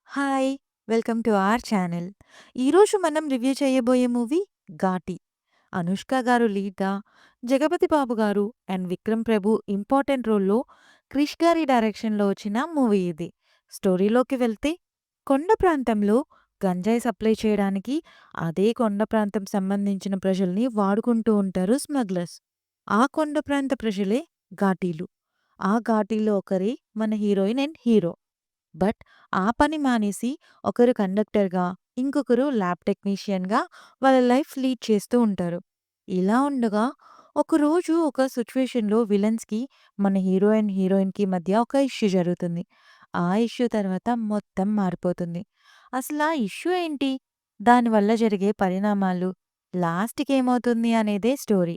Hi! Welcome to our channel. ఈరోజు మనం review చేయబోయే మూవీ 'ఘాటి'. అనుష్క గారు లీడ్‌గా, జగపతి బాబు గారు అండ్ విక్రమ్ ప్రభు ఇంపార్టెంట్ రోల్‌లో, క్రిష్ గారి డైరెక్షన్‌లో వచ్చిన మూవీ ఇది. స్టోరీలోకి వెళ్తే, కొండ ప్రాంతంలో గంజాయి సప్లై చేయడానికి అదే కొండ ప్రాంతం సంబంధించిన ప్రజల్ని వాడుకుంటూ ఉంటారు స్మగ్లర్స్. ఆ కొండ ప్రాంత ప్రజలే ఘాటీలు. ఆ ఘాటీలో ఒకరే మన హీరోయిన్ అండ్ హీరో. బట్ ఆ పని మానేసి ఒకరు కండక్టర్‌గా, ఇంకొకరు ల్యాబ్ టెక్నీషియన్‌గా వాళ్ళ లైఫ్ లీడ్ చేస్తూ ఉంటారు. ఇలా ఉండగా ఒకరోజు ఒక సిట్యుయేషన్‌లో విలన్స్‌కి మన హీరో అండ్ హీరోయిన్‌కి మధ్య ఒక ఇష్యూ జరుగుతుంది. ఆ ఇష్యూ తర్వాత మొత్తం మారిపోతుంది. అసలా ఇష్యూ ఏంటి? దానివల్ల జరిగే పరిణామాలు, లాస్ట్‌కి ఏమవుతుంది అనేదే స్టోరీ.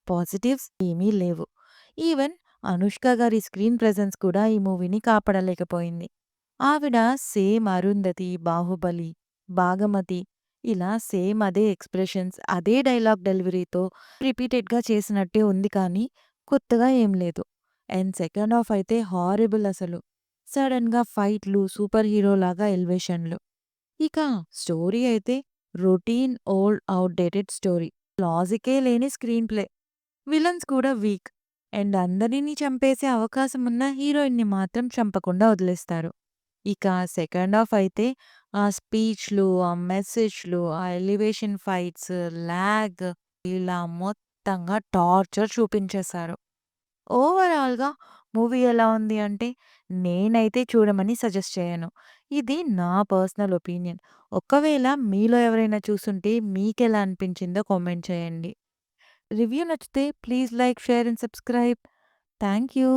పాజిటివ్స్ ఏమీ లేవు. ఈవెన్ అనుష్క గారి స్క్రీన్ ప్రెజెన్స్ కూడా ఈ మూవీని కాపాడలేకపోయింది. ఆవిడ సేమ్ 'అరుంధతి', 'బాహుబలి', 'భాగమతి' ఇలా సేమ్ అదే ఎక్స్‌ప్రెషన్స్, అదే డైలాగ్ డెలివరీతో రిపీటెడ్‌గా చేసినట్టే ఉంది కానీ, కొత్తగా ఏం లేదు. అండ్ సెకండ్ హాఫ్ అయితే హారిబుల్ అసలు. సడెన్‌గా ఫైట్‌లు, సూపర్ హీరోలాగా ఎలివేషన్‌లు. ఇక స్టోరీ అయితే రొటీన్ ఓల్డ్ ఔట్‌డేటెడ్ స్టోరీ. లాజికే లేని స్క్రీన్ ప్లే. విలన్స్ కూడా వీక్. అండ్ అందరిని చంపేసే అవకాశమున్న హీరోయిన్‌ని మాత్రం చంపకుండా వదిలేస్తారు. ఇక సెకండ్ హాఫ్ అయితే ఆ స్పీచ్‌లు, ఆ మెసేజ్‌లు, ఆ ఎలివేషన్ ఫైట్స్, లాగ్ ఇలా మొత్తంగా టార్చర్ చూపించేశారు. ఓవరాల్‌గా మూవీ ఎలా ఉంది అంటే, నేనైతే చూడమని సజెస్ట్ చేయను. ఇది నా పర్సనల్ ఒపీనియన్. ఒకవేళ మీలో ఎవరైనా చూసుంటే మీకెలా అనిపించిందో కామెంట్ చేయండి. రివ్యూ నచ్చితే please like, share and subscribe. Thank you.